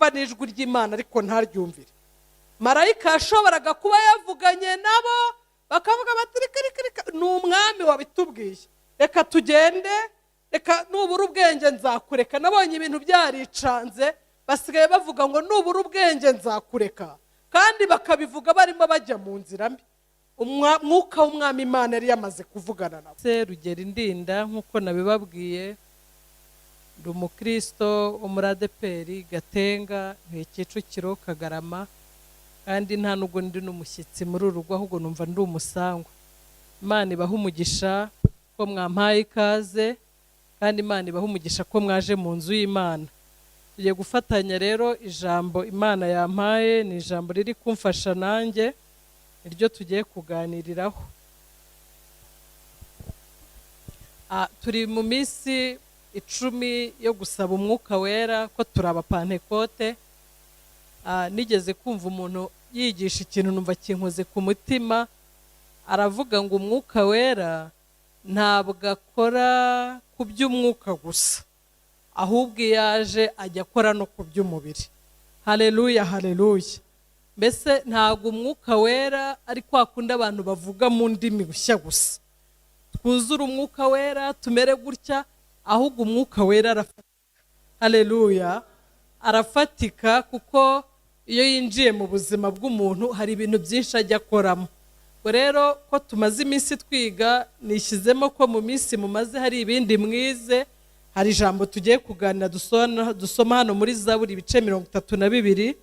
yumva n'ijwi ry'Imana ariko ntaryumvire. Marayika yashoboraga kuba yavuganye nabo bakavuga bati reka ni umwami wabitubwiye, reka tugende, reka nubura ubwenge nzakureka. Nabonye ibintu byaricanze, basigaye bavuga ngo nubura ubwenge nzakureka, kandi bakabivuga barimo bajya mu nzira mbi. Umwuka w'umwami Imana yari yamaze kuvugana nabo. Rugeri Ndinda nk'uko nabibabwiye, ndi umukristo wo muri ADEPR Gatenga, Kicukiro, Kagarama, kandi nta nubwo ndi n'umushyitsi muri uru rugo, ahubwo numva ndi umusangwa. Imana ibaha umugisha ko mwampaye ikaze, kandi Imana ibaha umugisha ko mwaje mu nzu y'Imana. Tugiye gufatanya rero ijambo Imana yampaye, ni ijambo riri kumfasha nanjye, niryo tugiye kuganiriraho. Turi mu minsi 10 yo gusaba umwuka wera, ko turi abapantekote. Nigeze kumva umuntu yigisha ikintu numva kinkoze ku mutima, aravuga ngo umwuka wera ntabwo akora ku by'umwuka gusa, ahubwo yaje ajya akora no ku by'umubiri. Haleluya, haleluya. Mbese ntabwo umwuka wera ari kwa kundi abantu bavuga mu ndimi gushya gusa, twuzura umwuka wera tumere gutya, ahubwo umwuka wera arafatika. Haleluya, arafatika, kuko iyo yinjiye mu buzima bw'umuntu hari ibintu byinshi ajya akoramo. Rero ko tumaze iminsi twiga, nishyizemo ko mu minsi mumaze hari ibindi mwize. Hari ijambo tugiye kuganira dusoma hano muri Zaburi ibice 32.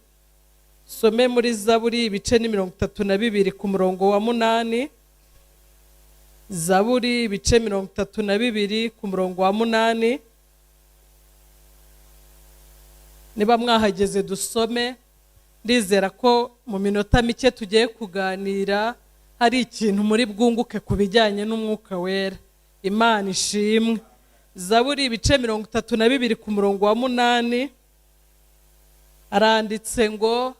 Some muri Zaburi ibice 32 ku murongo wa 8. Zaburi ibice 32 ku murongo wa 8. Niba mwahageze dusome. Ndizera ko mu minota mike tugiye kuganira hari ikintu muri bwunguke ku bijyanye n'umwuka wera. Imana ishimwe. Zaburi ibice 32 ku murongo wa 8 aranditse ngo,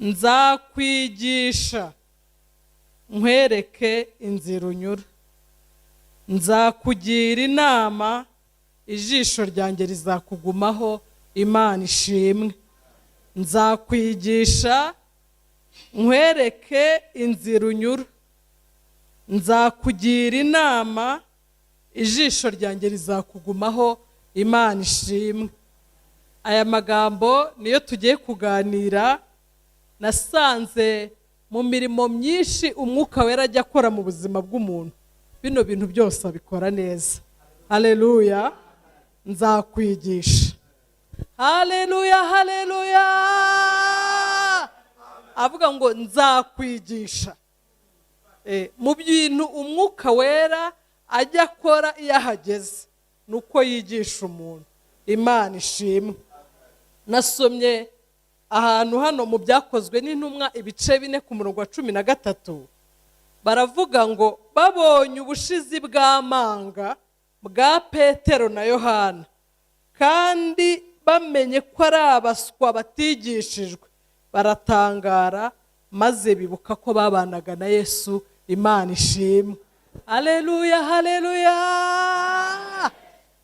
nzakwigisha nkwereke inzira unyura, nzakugira inama, ijisho ryanjye rizakugumaho. Imana ishimwe. Nzakwigisha nkwereke inzira unyura, nzakugira inama, ijisho ryanjye rizakugumaho. Imana ishimwe. Aya magambo niyo tugiye kuganira. Nasanze mu mirimo myinshi umwuka wera ajya akora mu buzima bw'umuntu, bino bintu byose abikora neza. Haleluya. Nzakwigisha. Haleluya, haleluya. Avuga ngo nzakwigisha. Mu bintu umwuka wera ajya akora iyo ahageze, nuko yigisha umuntu. Imana ishimwe. Nasomye ahantu hano mu byakozwe n'intumwa ibice 4 ku murongo wa 13, baravuga ngo babonye ubushizi bw'amanga bwa Petero na Yohana, kandi bamenye ko ari abaswa batigishijwe, baratangara, maze bibuka ko babanaga na Yesu. Imana ishimwe. Haleluya, haleluya.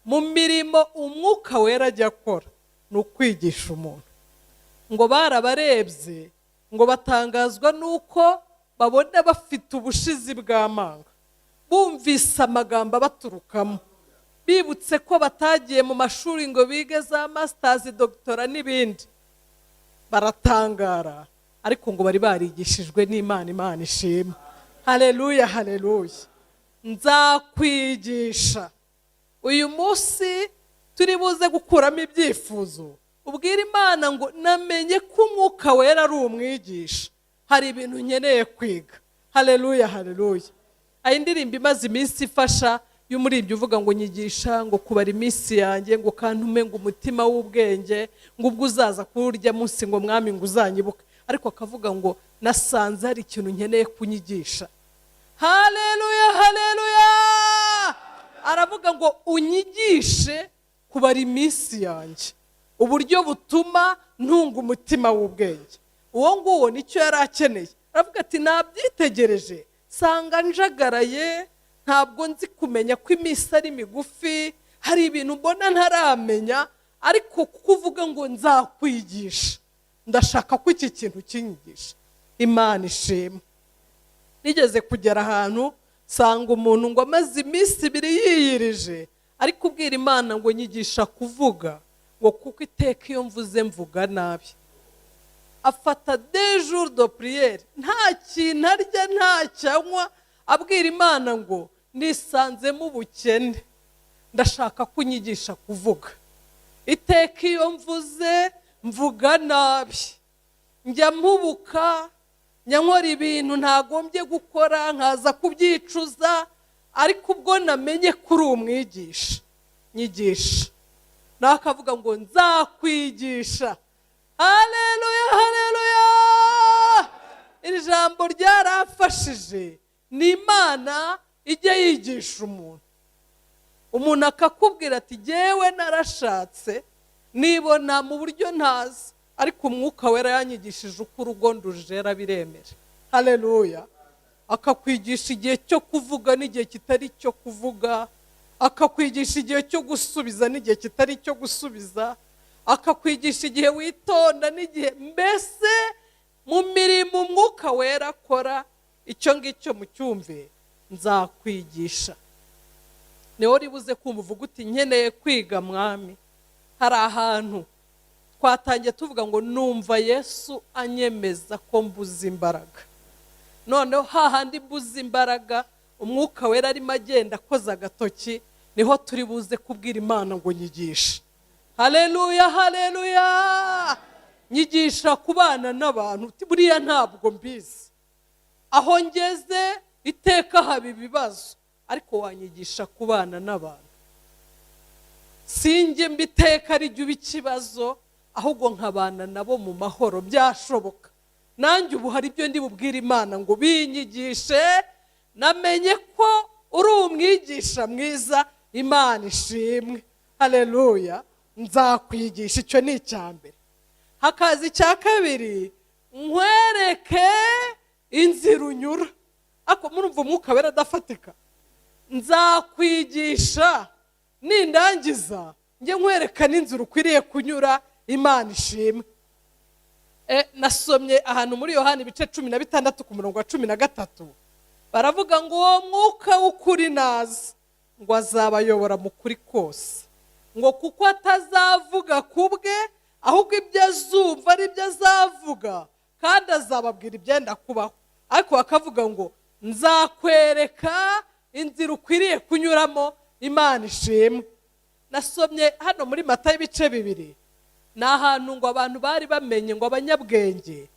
Mu mirimo umwuka wera ajya akora ni ukwigisha umuntu. Ngo barabarebye, ngo batangazwa nuko babona bafite ubushizi bw'amanga, bumvise amagambo baturukamo, bibutse ko batagiye mu mashuri ngo bige za masters, doctora n'ibindi. Baratangara, ariko ngo bari barigishijwe n'Imana. Imana ishimwe. Haleluya, haleluya. Nzakwigisha. Uyu munsi turi buze gukuramo ibyifuzo, ubwira Imana ngo namenye ko umwuka wera ari umwigisha, hari ibintu nkeneye kwiga. Haleluya, haleluya. Ayi ndirimbo imaze iminsi ifasha y'umuririmbyi uvuga ngo nyigisha, ngo kubara iminsi yanjye, ngo kantume ngo umutima w'ubwenge, ngo ubwo uzaza kurya munsi ngo mwami ngo uzanyibuke. Ariko akavuga ngo nasanze hari ikintu nkeneye kunyigisha. Haleluya, haleluya. Aravuga ngo unyigishe kubara iminsi yanjye, uburyo butuma ntunga umutima w'ubwenge. Uwo nguwo nicyo yari akeneye. Aravuga ati nabyitegereje sanga njagaraye, ntabwo nzi kumenya ko iminsi ari migufi, hari ibintu mbona ntaramenya, ariko kuvuga ngo nzakwigisha, ndashaka ko iki kintu kinyigisha. Imana ishimwe. Nigeze kugera ahantu sanga umuntu ngo amaze iminsi 2 yiyirije ari kubwira Imana ngo nyigisha kuvuga, ngo kuko iteka iyo mvuze mvuga nabi. Afata des jours de prière, nta kintu arya nta cyanywa, abwira Imana ngo nisanzemo ubukene, ndashaka kunyigisha kuvuga. Iteka iyo mvuze mvuga nabi, njya mpubuka, nyankora ibintu ntagombye gukora, nkaza kubyicuza, ariko ubwo namenye kuri umwigisha, nyigisha. Nakavuga ngo nzakwigisha. Haleluya, haleluya. Iri jambo ryarafashije. Ni Imana ijya yigisha umuntu. Umuntu akakubwira ati jewe narashatse, nibona mu buryo ntazi, ariko Umwuka Wera yanyigishije uko urugo ndujera biremera. Haleluya. Akakwigisha igihe cyo kuvuga n'igihe kitari cyo kuvuga, akakwigisha igihe cyo gusubiza n'igihe kitari cyo gusubiza, akakwigisha igihe witonda n'igihe, mbese mu mirimo Umwuka Wera akora. Icyo ngicyo mucyumve, nzakwigisha. Niho ribuze kumva uvuga uti nkeneye kwiga Mwami. Hari ahantu twatangiye tuvuga ngo numva Yesu anyemeza ko mbuze imbaraga. Noneho hahandi mbuze imbaraga, Umwuka Wera arimo agenda akoza agatoki, niho turi buze kubwira Imana ngo nyigisha. Haleluya, haleluya. Nyigisha kubana n'abantu, buriya ntabwo mbizi. Aho ngeze iteka haba ibibazo, ariko wanyigisha kubana n'abantu. Sinjye mbiteka ari jye ikibazo, ahubwo nkabana nabo mu mahoro byashoboka. Nanjye ubu hari ibyo ndi bubwira Imana ngo binyigishe, namenye ko uri umwigisha mwiza. Imana ishimwe. Haleluya. Nzakwigisha. Icyo ni icyambere. Hakaza icya kabiri, nkwereke inzira unyura. Ako murumva Umwuka Wera adafatika. Nzakwigisha, nindangiza njye nkwereka n'inzira ukwiriye kunyura. Imana ishimwe. Nasomye ahantu muri Yohana ibice 16 ku murongo wa 13, baravuga ngo uwo Mwuka w'ukuri naza, ngo azabayobora mu kuri kose, ngo kuko atazavuga kubwe, ahubwo ibyo azumva ari byo azavuga, kandi azababwira ibyenda kubaho. Ariko bakavuga ngo nzakwereka inzira ukwiriye kunyuramo. Imana ishimwe. Nasomye hano muri Matayo ibice 2, ni ahantu ngo abantu bari bamenye, ngo abanyabwenge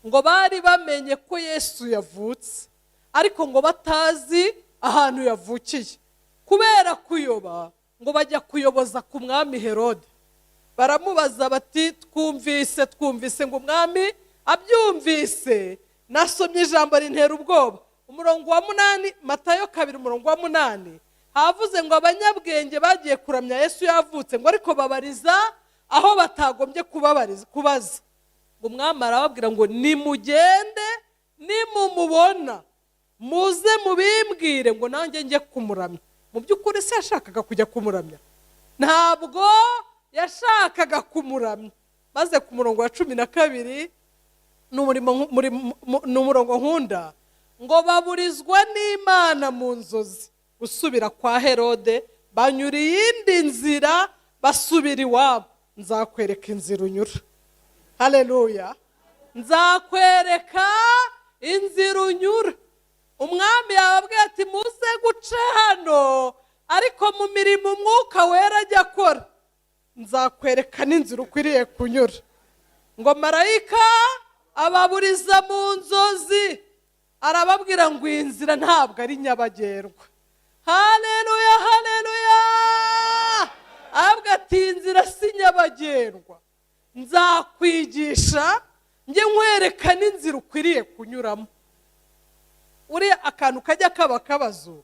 ngo bari bamenye ko Yesu yavutse, ariko ngo batazi ahantu yavukiye. Kubera kuyoba, ngo bajya kuyoboza ku mwami Herode. Baramubaza bati twumvise ngo umwami abyumvise. Nasomye ijambo rintera ubwoba. Umurongo wa 8, Matayo 2 umurongo wa 8, havuze ngo abanyabwenge bagiye kuramya Yesu yavutse, ngo ariko babariza aho batagombye kubaza. Ngo umwami arababwira ngo nimugende, nimumubona muze mubimbwire ngo nanjye njye kumuramya. Mu by'ukuri se yashakaga kujya kumuramya? Ntabwo yashakaga kumuramya. Maze ku murongo wa 12, n'umurongo nkunda, ngo baburizwa n'Imana mu nzozi gusubira kwa Herode, banyura iyindi nzira basubira iwabo. Nzakwereka inzira unyura. Haleluya. Nzakwereka inzira unyura. Umwami yababwiye ati muze guce hano, ariko mu mirimo Umwuka Wera ajya akora, nzakwereka n'inzira ukwiriye kunyura. Ngo marayika ababuriza mu nzozi, arababwira ngo iyi nzira ntabwo ari nyabagendwa. Haleluya, haleluya. Ababwira ati inzira si nyabagendwa, nzakwigisha, njye nkwereka n'inzira ukwiriye kunyuramo. Uriya akantu kajya kaba kabazo,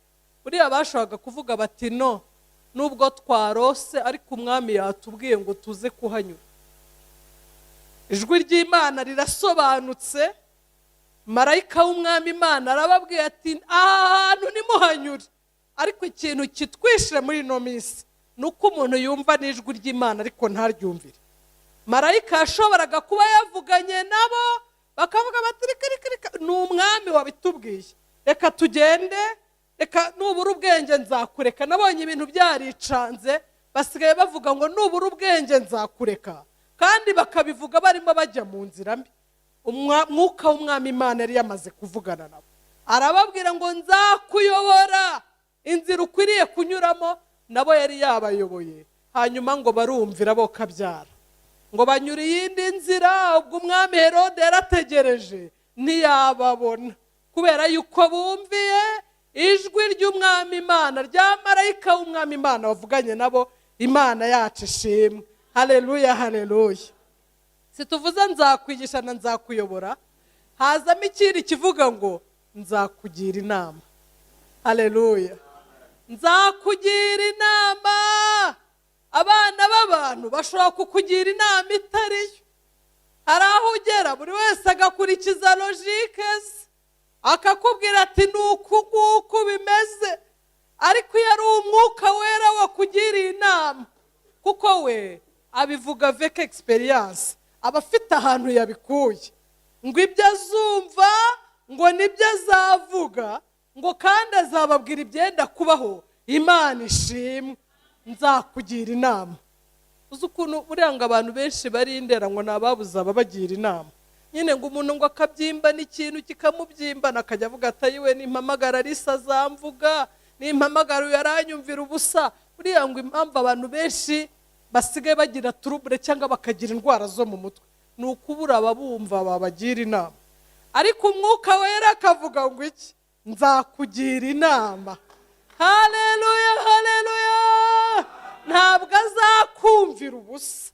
uriya bashoboraga kuvuga bati no, nubwo twarose ariko umwami yatubwiye ngo tuze kuhanyura. Ijwi ry'Imana rirasobanutse. Marayika w'umwami Imana arababwiye ati ahantu nimuhanyure, ariko ikintu kitwishe muri ino minsi nuko umuntu yumva n'ijwi ry'Imana ariko ntaryumvire. Marayika yashoboraga kuba yavuganye nabo bakavuga bati reka ni umwami wabitubwiye, reka tugende, reka nubura ubwenge nzakureka. Nabonye ibintu byaricanze, basigaye bavuga ngo nubura ubwenge nzakureka, kandi bakabivuga barimo bajya mu nzira mbi. Umwuka w'Umwami Imana yari yamaze kuvugana nabo, arababwira ngo nzakuyobora inzira ukwiriye kunyuramo. Nabo yari yabayoboye, hanyuma ngo barumvira bo kabyara, ngo banyura iyindi nzira. Ubwo umwami Herode yarategereje ntiyababona, kubera yuko bumviye ijwi ry'Umwami Imana, rya marayika w'Umwami Imana wavuganye nabo. Imana yacu ishimwe. Haleluya, haleluya. Situvuze nzakwigisha na nzakuyobora, hazamo ikindi kivuga ngo nzakugira inama. Haleluya. Nzakugira inama. Abana b'abantu bashobora kukugira inama itariyo. Hari aho ugera buri wese agakurikiza logike ze, akakubwira ati nuku nguku bimeze, ariko iyo ari Umwuka Wera wakugiriye inama, kuko we abivuga avec experience, aba afite ahantu yabikuye, ngo ibyo azumva ngo nibyo azavuga, ngo kandi azababwira ibyenda kubaho. Imana ishimwe. Nzakugira inama. Uzi ukuntu buriya ngo abantu benshi barindera ngo nababuza ababagira inama, nyine ngo umuntu ngo akabyimba n'ikintu kikamubyimbana, akajya avuga ati ayiwe nimpamagara Lisa azamvuga, nimpamagara yaranyumvira ubusa. Buriya ngo impamvu abantu benshi basigaye bagira trouble cyangwa bakagira indwara zo mu mutwe, ni ukubura ababumva babagira inama. Ariko Umwuka Wera akavuga ngo iki? Nzakugira inama. Haleluya, haleluya. Ntabwo azakumvira ubusa,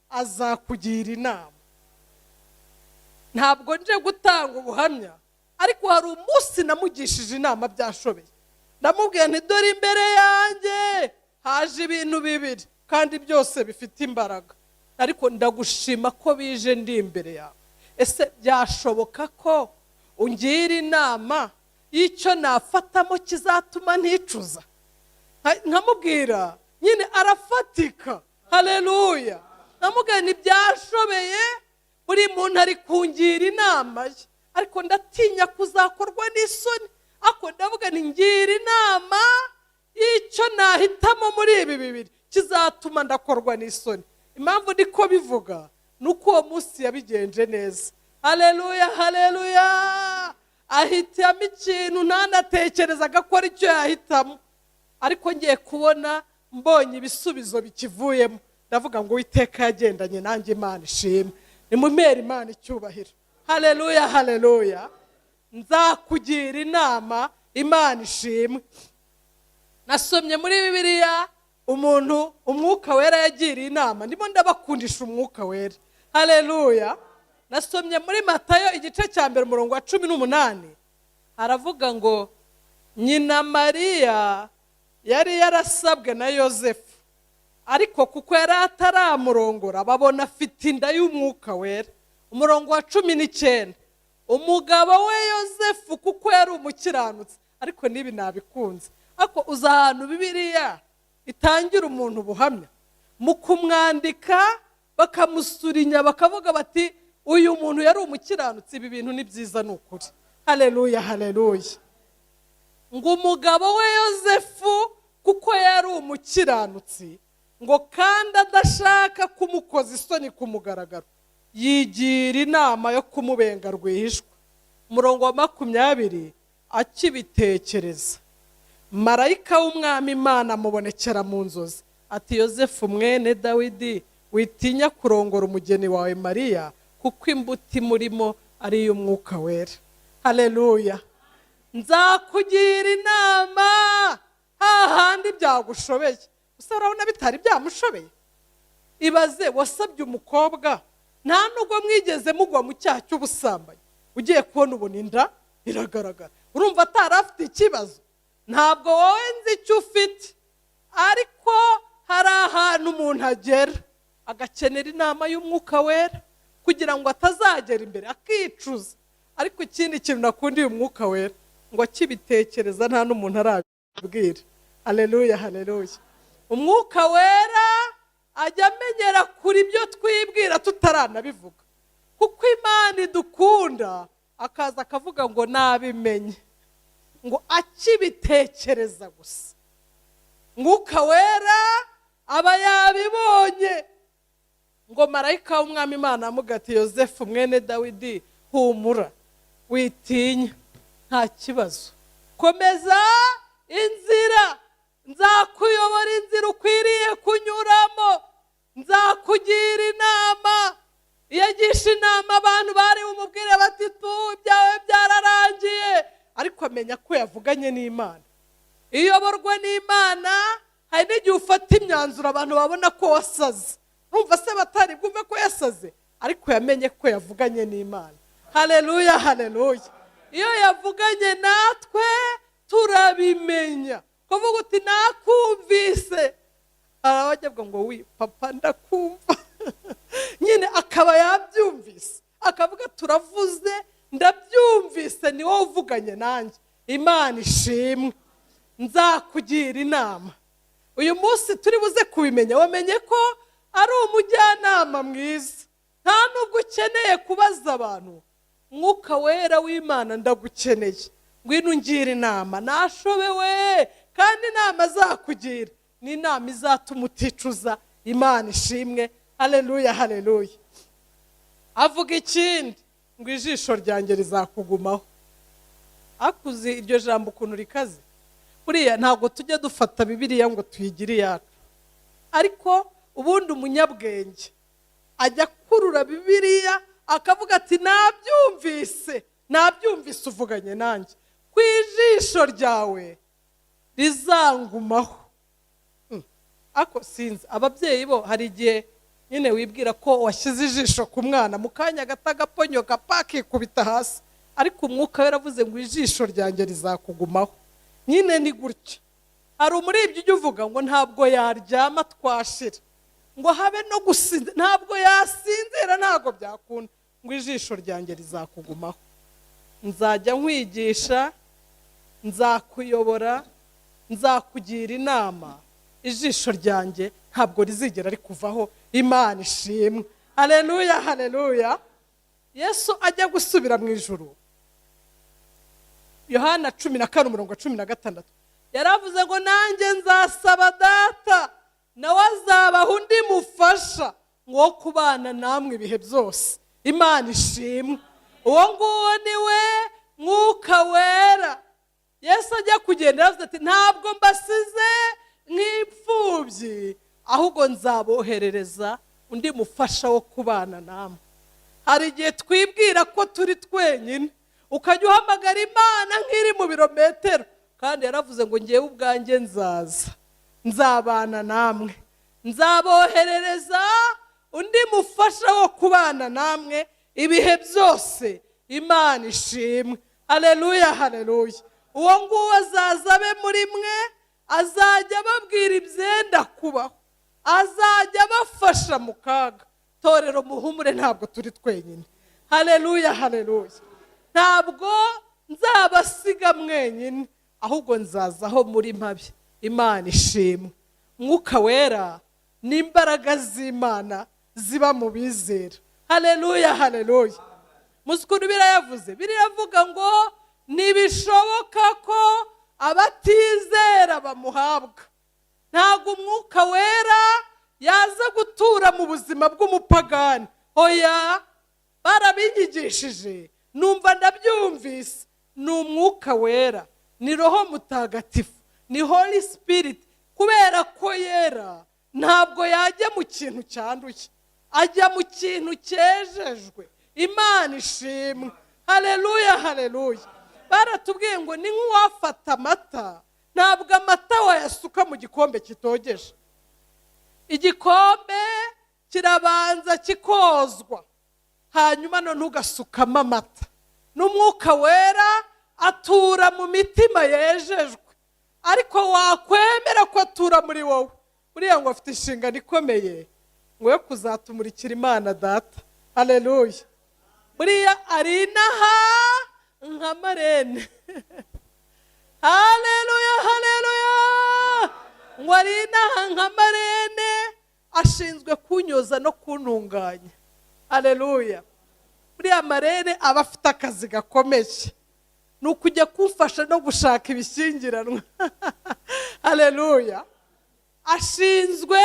azakugira inama. Ntabwo nje gutanga ubuhamya, ariko hari umunsi namugishije inama byashobeye. Ndamubwiye nti dore imbere yanjye haje ibintu bibiri kandi byose bifite imbaraga, ariko ndagushima ko bije ndi imbere yawe. Ese byashoboka ko ungira inama y'icyo nafatamo kizatuma nticuza? Nkamubwira nyine arafatika. Haleluya. Namubwira ntibyashobeye, buri muntu ari kungira inama ye, ariko ndatinya kuzakorwa n'isoni. Ako ndavuga ni ngira inama y'icyo nahitamo muri ibi bibiri kizatuma ndakorwa n'isoni. Impamvu ndiko bivuga nuko uwo munsi yabigenje neza. Haleluya, haleluya. Ahitamo ikintu ntanatekerezaga ko ari cyo yahitamo, ariko ngiye kubona mbonye ibisubizo bikivuyemo, ndavuga ngo Uwiteka yagendanye nanjye. Imana ishimwe. Nimumere Imana icyubahiro. Haleluya, haleluya. Nzakugira inama. Imana ishimwe. Nasomye muri Bibiliya umuntu Umwuka Wera yagiriye inama. Ndimo ndabakundisha Umwuka Wera. Haleluya. Nasomye muri Matayo igice cya 1 umurongo wa 18. Haravuga ngo nyina Mariya yari yarasabwe na Yosefu, ariko kuko yari ataramurongora babona afite inda y'Umwuka Wera. Umurongo wa 19. Umugabo we Yosefu kuko yari umukiranutsi. Ariko nibi nabikunze, ako uza ahantu Bibiliya itangira umuntu ubuhamya, mu kumwandika bakamusurinya bakavuga bati uyu muntu yari umukiranutsi. Ibi bintu ni byiza n'ukuri. Haleluya, haleluya. Ngo umugabo we Yosefu kuko yari umukiranutsi, ngo kandi adashaka kumukoza isoni ku mugaragaro, yigira inama yo kumubenga rwihishwa. Umurongo wa 20. Akibitekereza, marayika w'Umwami Imana amubonekera mu nzozi ati Yosefu mwene Dawidi, witinya kurongora umugeni wawe Mariya, kuko imbuto imurimo ari iy'Umwuka Wera. Haleluya. Nzakugira inama hahandi byagushobeye. Gusa urabona bitari byamushobeye. Ibaze wasabye umukobwa, nta nubwo mwigeze mugwa mu cyaha cy'ubusambanyi, ugiye kubona ubona inda iragaragara. Urumva atarafite ikibazo? Ntabwo wowe nzi icyo ufite, ariko hari ahantu umuntu agera agakenera inama y'Umwuka Wera kugira ngo atazagera imbere akicuza. Ariko ikindi kintu nakundiye Umwuka Wera, ngo akibitekereza nta n'umuntu arabibwira. Haleluya, haleluya. umwuka wera ajya amenyera kuri ibyo twibwira tutaranabivuga, kuko Imana idukunda akaza akavuga ngo nabimenye, ngo akibitekereza gusa umwuka wera aba yabibonye. Ngo marayika w'umwami Imana amuga ati Yosefu mwene Dawidi, humura witinya, nta kibazo, komeza inzira, nzakuyobora inzira ukwiriye kunyuramo, nzakugira inama. Iyo agisha inama abantu bari bumubwire bati tu ibyawe byararangiye, ariko amenya ko yavuganye n'Imana. Iyoborwa n'Imana hari n'igihe ufata imyanzuro abantu babona ko wasaze, urumva se batari bwumve ko yasaze, ariko yamenye ko yavuganye n'Imana. Haleluya, haleluya. Iyo yavuganye natwe turabimenya, kuvuga uti nakumvise, abajya avuga ngo wi papa ndakumva nyine akaba yabyumvise, akavuga turavuze ndabyumvise, ni wowe uvuganye nanjye, Imana ishimwe, nzakugira inama. Uyu munsi turi buze kubimenya, wamenye ko ari umujyanama mwiza, nta nubwo ukeneye kubaza abantu. Mwuka wera w'Imana ndagukeneye, ngwino ungire inama, nashobewe, kandi inama azakugira ni inama izatuma uticuza. Imana ishimwe, haleluya, haleluya. Avuga ikindi ngo ijisho ryanjye rizakugumaho. Akuzi iryo jambo ukuntu rikaze, buriya ntabwo tujya dufata Bibiliya ngo tuyigire iyacu, ariko ubundi umunyabwenge ajya kurura Bibiliya akavuga ati nabyumvise uvuganye nanjye, ku ijisho ryawe rizangumaho. Ako sinzi ababyeyi bo hari igihe nyine wibwira ko washyize ijisho ku mwana, mu kanya gato agaponyoka pakikubita hasi, ariko umwuka we yaravuze ngo ijisho ryanjye rizakugumaho. Nyine ni gutya. Hari umuribyi ujya uvuga ngo ntabwo yaryama twashira, ngo habe no gusinzira, ntabwo yasinzira, ntabwo byakunda, ngo ijisho ryanjye rizakugumaho. Nzajya nkwigisha, nzakuyobora, nzakugira inama, ijisho ryanjye ntabwo rizigera rikuvaho. Imana ishimwe, haleluya, haleluya. Yesu ajya gusubira mu ijuru, Yohana 14:16 yaravuze ngo nanjye nzasaba Data, nawe azabaha undi mufasha ngo kubana namwe ibihe byose. Imana ishimwe, uwo nguwo ni we Mwuka wera. Yesu ajya kugenda yaravuze ati ntabwo mbasize nk'imfubyi, ahubwo nzaboherereza undi mufasha wo kubana namwe. Hari igihe twibwira ko turi twenyine, ukajya uhamagara Imana nk'iri mu birometero, kandi yaravuze ngo ngewe ubwanjye nzabana namwe, nzaboherereza undi mufasha wo kubana namwe ibihe byose. Imana ishimwe, haleluya, haleluya. Uwo nguwo azaza abe muri mwe, azajya ababwira ibyenda kubaho, azajya abafasha mu kaga. Torero muhumure, ntabwo turi twenyine. Haleluya, haleluya. Ntabwo nzabasiga mwenyine, ahubwo nzazaho muri mpabi. Imana ishimwe. Mwuka wera ni imbaraga z'Imana ziba mu bizera. Haleluya, haleluya. Muskuru birayavuze, biravuga ngo nibishoboka ko abatizera bamuhabwa. Ntabwo umwuka wera yaza gutura mu buzima bw'umupagani. Oya, barabinyigishije, numva ndabyumvise. Ni umwuka wera, ni Roho Mutagatifu, ni Holy Spirit. Kubera ko yera, ntabwo yajya mu kintu cyanduye, ajya mu kintu cyejejwe. Imana ishimwe, haleluya, haleluya. Baratubwiye ngo ni nk'uwafata amata, ntabwo amata wayasuka mu gikombe kitogeje. Igikombe kirabanza kikozwa, hanyuma none ugasukamo amata. N'umwuka wera atura mu mitima yejejwe, ariko wakwemera ko atura muri wowe, uriya ngo afite inshingano ikomeye, ngo yo kuzatumurikira Imana Data. Haleluya. Buriya ari inaha nka marene. Haleluya, haleluya. Ngo ari inaha nka Marene ashinzwe kunyoza no kuntunganya. Haleluya. Buriya Marene aba afite akazi gakomeye, ni ukujya kumfasha no gushaka ibishyingiranwa. Haleluya. Ashinzwe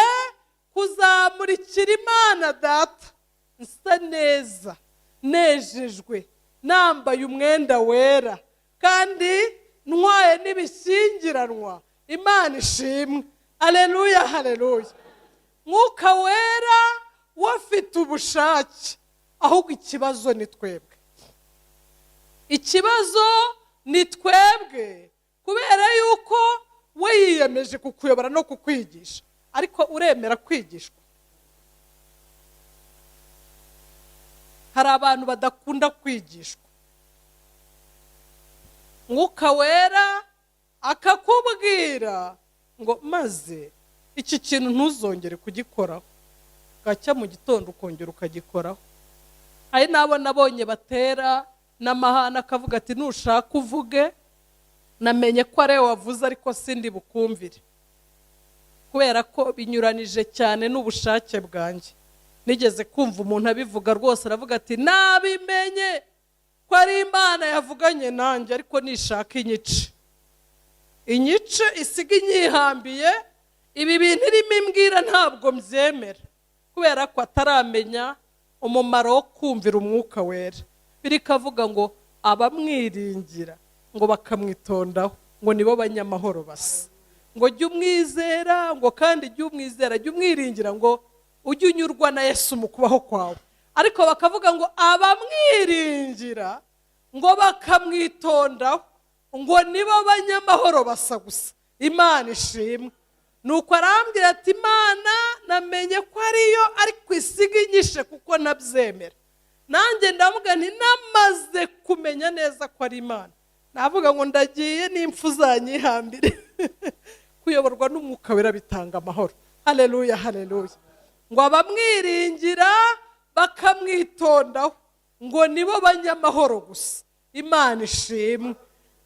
kuzamurikira Imana Data nsa neza, nejejwe, nambaye umwenda wera, kandi ntwaye n'ibishyingiranwa. Imana ishimwe. Haleluya, haleluya. Mwuka wera wafite ubushake, ahubwo ikibazo ni twebwe. Ikibazo ni twebwe, kubera yuko we yiyemeje kukuyobora no kukwigisha, ariko uremera kwigishwa. Hari abantu badakunda kwigishwa. Mwuka wera akakubwira ngo maze iki kintu ntuzongere kugikoraho, gacya mu gitondo ukongera ukagikoraho. Hari nabo nabonye batera n'amahane akavuga ati nushaka uvuge, namenye ko ari wavuze ariko sindi bukumvire, kubera ko binyuranije cyane n'ubushake bwanjye. Nigeze kumva umuntu abivuga rwose, aravuga ati nabimenye ko ari Imana yavuganye nanjye, ariko nishaka inyice isiga inyihambiye, ibi bintu irimo imbwira ntabwo mbyemera, kubera ko ataramenya umumaro wo kumvira umwuka wera. Birikavuga ngo abamwiringira ngo bakamwitondaho ngo nibo banyamahoro basa, ngo jya umwizera, ngo kandi jya umwizera, jya umwiringira, ngo ujye unyurwa na Yesu mu kubaho kwawe. Ariko bakavuga ngo abamwiringira ngo bakamwitondaho ngo nibo banyamahoro basa gusa. Imana ishimwe. Nuko arambwira ati Imana namenye ko ariyo, ariko isiga inyishe kuko nabyemera. Nanjye ndavuga nti namaze kumenya neza ko ari Imana, navuga ngo ndagiye n'impfu zanyihambire. Kuyoborwa n'umwuka wera bitanga amahoro. Haleluya, haleluya. Ngo abamwiringira bakamwitondaho ngo nibo banyamahoro gusa. Imana ishimwe.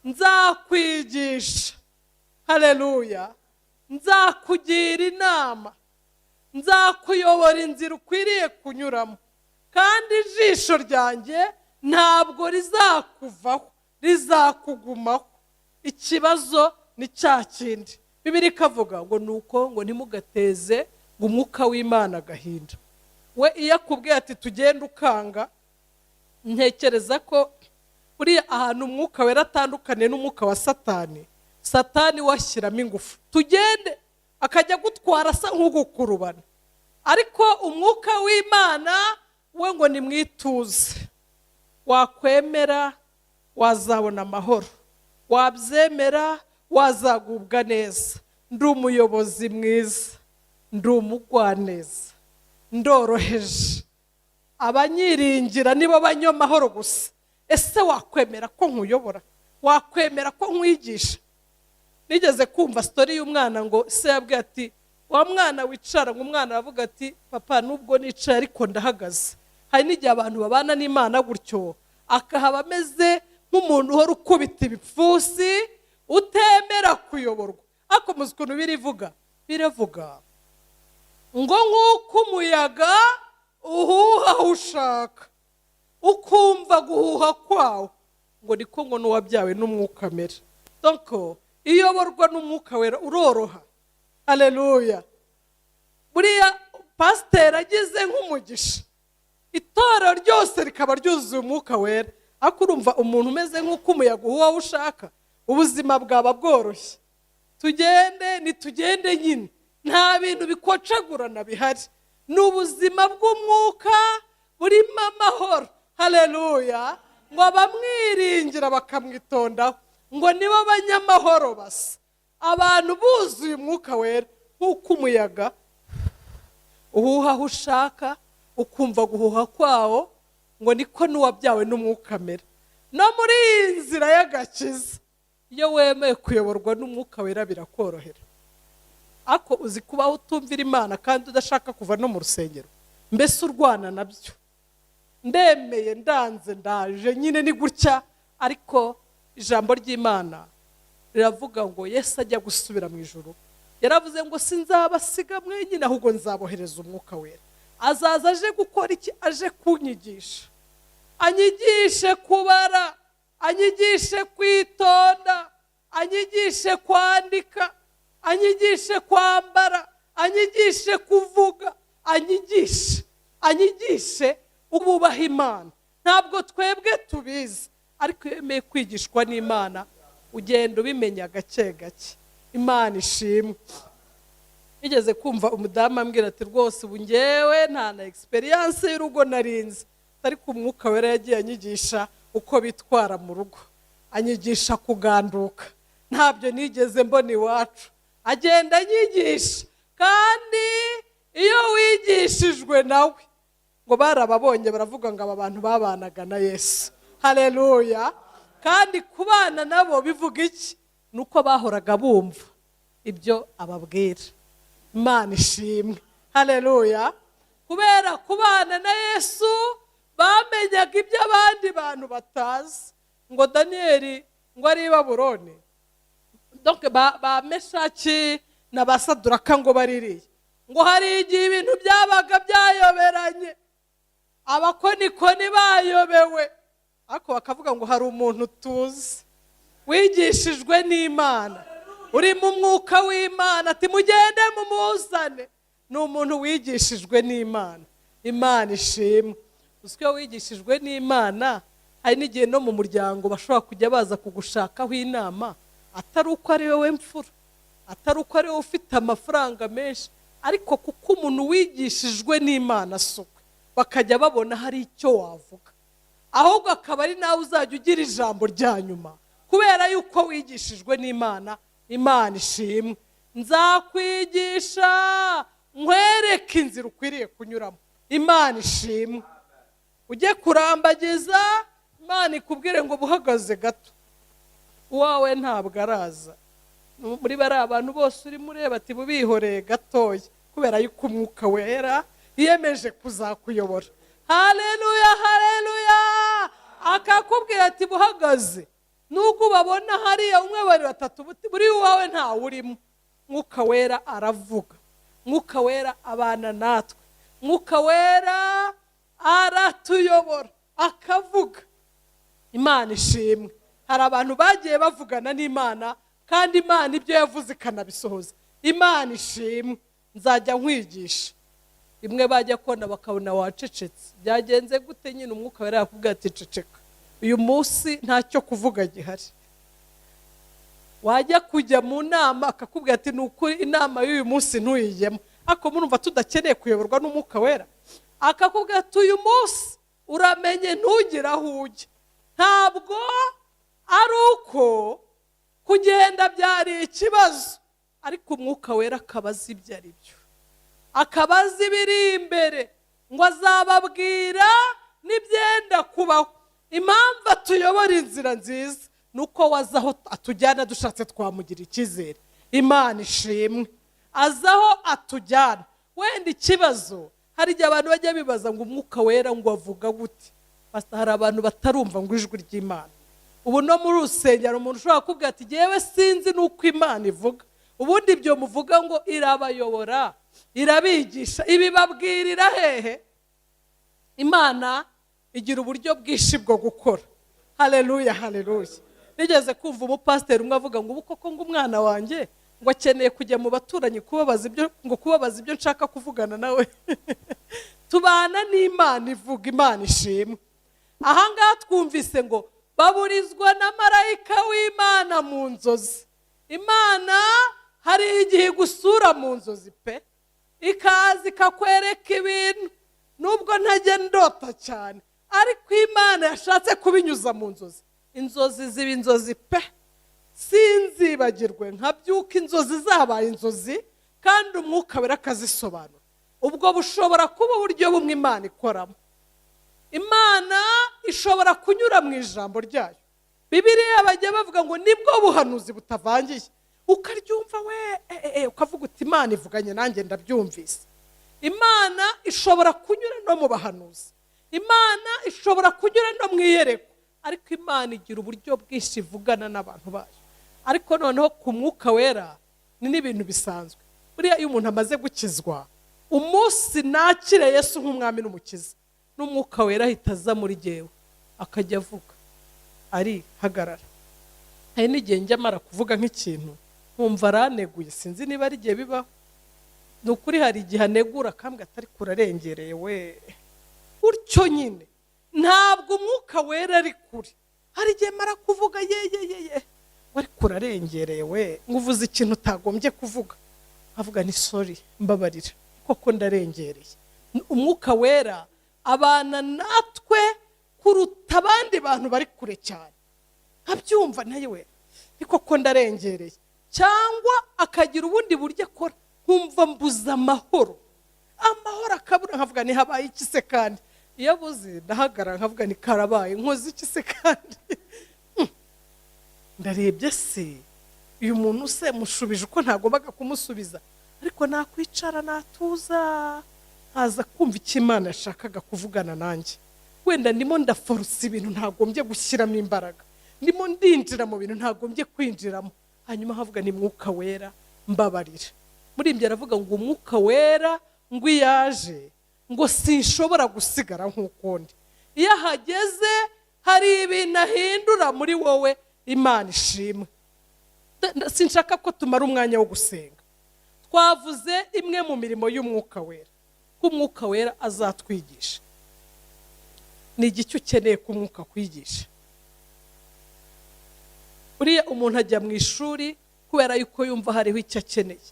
Nzakwigisha. Haleluya. Nzakugira inama, nzakuyobora inzira ukwiriye kunyuramo, kandi ijisho ryanjye ntabwo rizakuvaho, rizakugumaho. Ikibazo ni cya kindi Bibiliya ikavuga ngo nuko ngo ntimugateze ngo umwuka w'Imana agahinda. We iyo akubwiye ati tugende ukanga, ntekereza ko buriya ahantu umwuka wera atandukane n'umwuka wa Satani, Satani washyiramo ingufu tugende, akajya gutwara asa nk'ugukurubana. Ariko umwuka w'Imana we ngo nimwituze, wakwemera wazabona amahoro, wabyemera wazagubwa neza. Ndi umuyobozi mwiza, ndi umugwaneza, ndoroheje, abanyiringira nibo banyamahoro gusa. Ese wakwemera ko nkuyobora? Wakwemera ko nkwigisha? Nigeze kumva story y'umwana ngo se yabwiye ati wa mwana wicara, ngo umwana aravuga ati papa nubwo nicaye ariko ndahagaze. Hari n'igihe abantu babana n'Imana gutyo, akahaba ameze nk'umuntu uhora ukubita ibipfusi, utemera kuyoborwa. Ariko muzi ukuntu biravuga ngo nk'uko umuyaga uhuha aho ushaka, ukumva guhuha kwawo, ngo niko ngo n'uwabyawe n'umwuka amera. Donc iyoborwa n'umwuka wera uroroha. Haleluya. Buriya pasiteri agize nk'umugisha, itorero ryose rikaba ryuzuye umwuka wera. Ariko urumva umuntu umeze nk'uko umuyaga uhuha aho ushaka, ubuzima bwaba bworoshye. Tugende nitugende nyine, nta bintu bikocagurana bihari. Ni ubuzima bw'umwuka burimo amahoro. Haleluya. Ngo abamwiringira bakamwitondaho ngo nibo banyamahoro basa. Abantu buzuye umwuka wera nk'uko umuyaga uhuha aho ushaka, ukumva guhuha kwawo, ngo niko n'uwabyawe n'umwuka amera. No muri iyi nzira y'agakiza, iyo wemeye kuyoborwa n'umwuka wera birakorohera. Ako uzi kubaho utumvira Imana kandi udashaka kuva no mu rusengero, mbese urwana nabyo. Ndemeye, ndanze, ndaje, nyine ni gutya. Ariko ijambo ry'Imana riravuga ngo Yesu ajya gusubira mu ijuru, yaravuze ngo sinzabasiga mwenyine ahubwo nzabohereza umwuka wera. Azaza aje gukora iki? Aje kunyigisha, anyigishe kubara, anyigishe kwitonda, anyigishe kwandika, anyigishe kwambara, anyigishe kuvuga, anyigishe ububaha Imana. Ntabwo twebwe tubizi, ariko yemeye kwigishwa n'Imana, ugenda ubimenya gake gake. Imana ishimwe. Nigeze kumva umudamu ambwira ati rwose ubu ngewe nta na experience y'urugo narinzi, ariko umwuka wera yagiye anyigisha uko bitwara mu rugo, anyigisha kuganduka. Ntabyo nigeze mbona iwacu, agenda anyigisha. Kandi iyo wigishijwe nawe, ngo barababonye baravuga ngo aba bantu babanaga na Yesu. Haleluya. Kandi kubana nabo bivuga iki? Nuko bahoraga bumva ibyo ababwira. Imana ishimwe. Haleluya. Kubera kubana na Yesu bamenyaga ibyo abandi bantu batazi. Ngo Danieli ngo ari i Babuloni, donc ba Meshaki na ba Saduraka ngo baririye, ngo hari igihe ibintu byabaga byayoberanye, abakonikoni bayobewe, ariko bakavuga ngo hari umuntu tuzi wigishijwe n'Imana, uri mu mwuka w'Imana, ati mugende mumuzane. Ni umuntu wigishijwe n'Imana. Imana ishimwe. Uziko wigishijwe n'Imana, hari n'igihe no mu muryango bashobora kujya baza kugushakaho inama, atari uko ari wowe mfura, atari uko ari wowe ufite amafaranga menshi, ariko kuko umuntu wigishijwe n'Imana sukwe, bakajya babona hari icyo wavuga, ahubwo akaba ari nawe uzajya ugira ijambo rya nyuma, kubera yuko wigishijwe n'Imana. Imana ishimwe. Nzakwigisha nkwereke inzira ukwiriye kunyuramo. Imana ishimwe. Ujye kurambagiza, Imana ikubwire ngo buhagaze gato, uwawe ntabwo araza. Muri bari abantu bose uri mureba ati bubihoreye gatoya, kubera yuko umwuka wera yiyemeje kuzakuyobora. Haleluya, haleluya. Akakubwira ati buhagaze, nuko babona hariya umwe bari batatu, buri uwawe ntawe urimo. Mwuka wera aravuga, mwuka wera abana natwe, mwuka wera aratuyobora akavuga. Imana ishimwe. Hari abantu bagiye bavugana n'Imana, kandi Imana ibyo yavuze ikanabisohoza. Imana ishimwe. Nzajya nkwigisha. Imwe bajya kona bakabona wacecetse, byagenze gute? Nyine umwuka wera yakubwira ati ceceka, uyu munsi ntacyo kuvuga gihari. Wajya kujya mu nama akakubwira ati nukuri inama y'uyu munsi ntuyijyemo, ariko murumva tudakeneye kuyoborwa n'umwuka wera. Akakubwira ati uyu munsi uramenye ntugire aho ujya. Ntabwo ari uko kugenda byari ikibazo, ariko umwuka wera akabaza ibyo ari byo, akabaza ibiri imbere, ngo azababwira n'ibyenda kubaho. Impamvu atuyobora inzira nziza nuko wazaho atujyana dushatse twamugira icyizere. Imana ishimwe. Azaho atujyana. Wenda ikibazo, hari igihe abantu bajya bibaza ngo umwuka wera ngo avuga gute. Basta hari abantu batarumva ngo ijwi ry'Imana. Ubu no muri rusengero umuntu ushobora kubwira ati yewe sinzi nuko Imana ivuga. Ubundi ibyo muvuga ngo irabayobora, irabigisha, ibibabwirira hehe? Imana igira uburyo bwinshi bwo gukora. Haleluya, haleluya. Nigeze kumva umupasiteri umwe avuga ngo ubu koko ngo umwana wanjye ngo akeneye kujya mu baturanyi kubabaza ibyo nshaka kuvugana nawe. Tubana n'Imana ivuga. Imana ishimwe. Aha ngaha twumvise ngo baburizwa na marayika w'Imana mu nzozi. Imana hari igihe igusura mu nzozi pe, ikaza ikakwereka ibintu nubwo ntajya ndota cyane, ariko Imana yashatse kubinyuza mu nzozi. Inzozi ziba inzozi pe, sinzibagirwe nkabyuka inzozi zabaye inzozi, kandi umwuka wera akazisobanura. Ubwo bushobora kuba uburyo bumwe Imana ikoramo. Imana ishobora kunyura mu ijambo ryayo. Bibiliya bajya bavuga ngo nibwo buhanuzi butavangiye, ukaryumva we ukavuga uti Imana ivuganye nanjye ndabyumvise. Imana ishobora kunyura no mu bahanuzi, Imana ishobora kunyura no mu iyerekwa, ariko Imana igira uburyo bwinshi ivugana n'abantu bayo. Ariko noneho ku mwuka wera ni n'ibintu bisanzwe. Buriya iyo umuntu amaze gukizwa, umunsi nakire Yesu nk'umwami n'umukiza, n'umwuka wera ahita aza muri jyewe akajya avuga, ari hagarara. Hari n'igihe njya mara kuvuga nk'ikintu nkumva araneguye, sinzi niba ari igihe bibaho. Ni ukuri hari igihe anegura akambwira atari kurarengereye we, utyo nyine ntabwo umwuka wera ari kure. Hari igihe mara kuvuga ye wari kurarengereye we, nguvuze ikintu utagombye kuvuga, avuga ni sorry mbabarira koko ndarengereye. Umwuka wera abana natwe kuruta abandi bantu bari kure cyane, nkabyumva nayo we ni koko ndarengereye, cyangwa akagira ubundi buryo akora nkumva mbuza amahoro akabura, nkavuga ni habaye iki se kandi? Iyo abuze ndahagarara nkavuga ni karabaye, nkoze iki se kandi? Ndarebye se uyu muntu se mushubije uko ntagombaga kumusubiza, ariko nakwicara natuza nkaza kumva icyo Imana yashakaga kuvugana nanjye. Wenda ndimo ndaforsa ibintu ntagombye gushyiramo imbaraga, ndimo ndinjira mu bintu ntagombye kwinjiramo, hanyuma havuga ni mwuka wera mbabarira. Muri ibyo aravuga ngo umwuka wera ngo yaje ngo sinshobora gusigara nk'uko ndi. Iyo ahageze hari ibintu ahindura muri wowe, Imana ishimwe. Sinshaka ko tumara umwanya wo gusenga. Twavuze imwe mu mirimo y'umwuka wera, ko umwuka wera azatwigisha. Ni igiki ukeneye ko umwuka kwigisha? Uriya umuntu ajya mu ishuri kubera yuko yumva hariho icyo akeneye,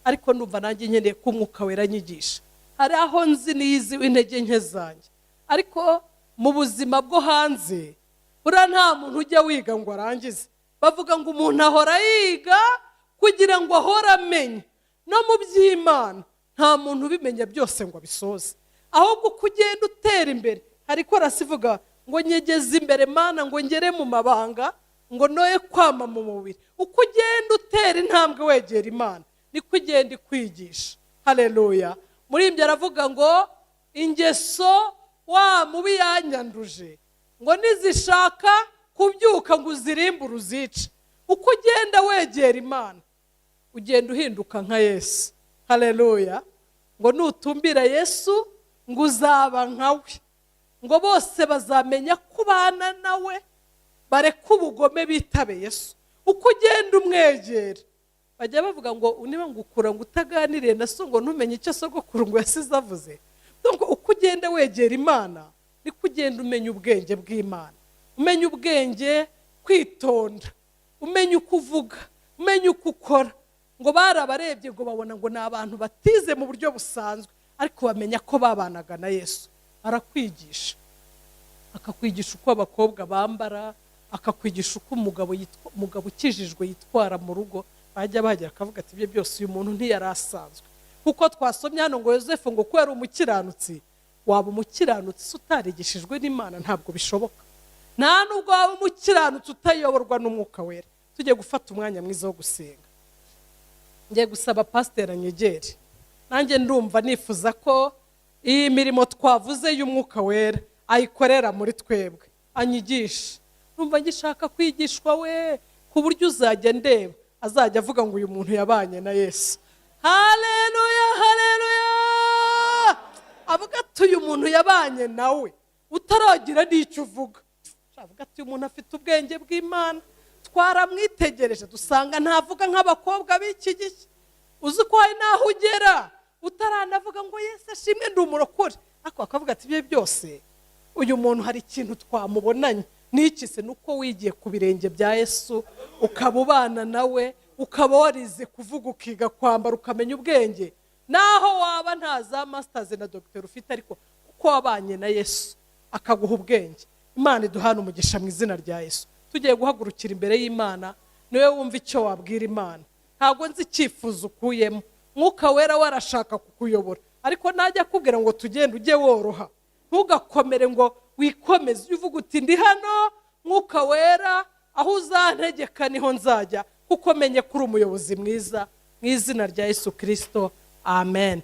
ariko numva nanjye nkeneye ko umwuka wera anyigisha. Hari aho nzi niyizi intege nke zanjye, ariko mu buzima bwo hanze uriya nta muntu ujya wiga ngo arangize. Bavuga ngo umuntu ahora yiga kugira ngo ahora amenye. No mu by'Imana nta muntu ubimenya byose ngo abisoze, ahubwo uko ugenda utera imbere. Hari korasi ivuga ngo nyegeze imbere Mana ngo ngere mu mabanga, ngo noye kwama mu mubiri. Uko ugenda utera intambwe wegera Imana niko ugenda ikwigisha. Haleluya. Muri ibyo aravuga ngo ingeso wa mubi yanyanduje ngo nizishaka kubyuka ngo uzirimbure uzice. Uko ugenda wegera Imana ugenda uhinduka nka Yesu. Haleluya. Ngo nutumbira Yesu ngo uzaba nkawe, ngo bose bazamenya kubana nawe bareke ubugome bitabe Yesu. Uko ugenda umwegera, bajya bavuga ngo niba ngukura ngo utaganiriye na so ngo ntumenye icyo sogokuru ngo yasize avuze. Donc uko ugenda wegera Imana niko ugenda umenya ubwenge bw'Imana, umenya ubwenge kwitonda, umenya uko uvuga, umenya uko ukora. Ngo barabarebye ngo babona ngo ni abantu batize mu buryo busanzwe, ariko bamenya ko babanaga na Yesu. Arakwigisha, akakwigisha uko abakobwa bambara, akakwigisha uko umugabo ukijijwe yitwara mu rugo. Bajya bagira akavuga ati ibyo byose uyu muntu ntiyarasanzwe, kuko twasomye hano ngo Yosefu ngo ko yari umukiranutsi. Waba umukiranutsi utarigishijwe n'Imana ntabwo bishoboka. Nta nubwo waba umukiranutsi utayoborwa n'umwuka wera. Tujye gufata umwanya mwiza wo gusenga. Ngiye gusaba pasiteri anyegere, nanjye ndumva nifuza ko iyi mirimo twavuze y'umwuka wera ayikorera muri twebwe, anyigisha. Numva ngishaka kwigishwa we, ku buryo uzajya ndeba azajya avuga ngo uyu muntu yabanye na Yesu. Haleluya, haleluya. Avuga ati uyu muntu yabanye nawe utaragira n'icyo uvuga. Avuga ati uyu muntu afite ubwenge bw'Imana. Twaramwitegereje dusanga ntavuga nk'abakobwa b'iki gihe. Uzi ko hari naho ugera utaranavuga ngo Yesu ashimwe ndi umurokore, ariko akavuga ati ibyo byose uyu muntu hari ikintu twamubonanye. N'iki se nuko wigiye ku birenge bya Yesu, ukaba ubana nawe, ukaba warize kuvuga, ukiga kwambara, ukamenya ubwenge. Naho waba nta za masters na doctor ufite, ariko kuko wabanye na Yesu akaguha ubwenge. Imana iduhana umugisha mu izina rya Yesu. Tugiye guhagurukira imbere y'Imana, niwe wumva icyo wabwira Imana. Ntabwo nzi icyifuzo ukuyemo. Mwuka wera warashaka kukuyobora, ariko najya kubwira ngo tugende ujye woroha, ntugakomere ngo wikomeze. Uvuga uti ndi hano Mwuka wera, aho uzantegeka niho nzajya, kuko menye kuri umuyobozi mwiza. Mu izina rya Yesu Kristo, amen.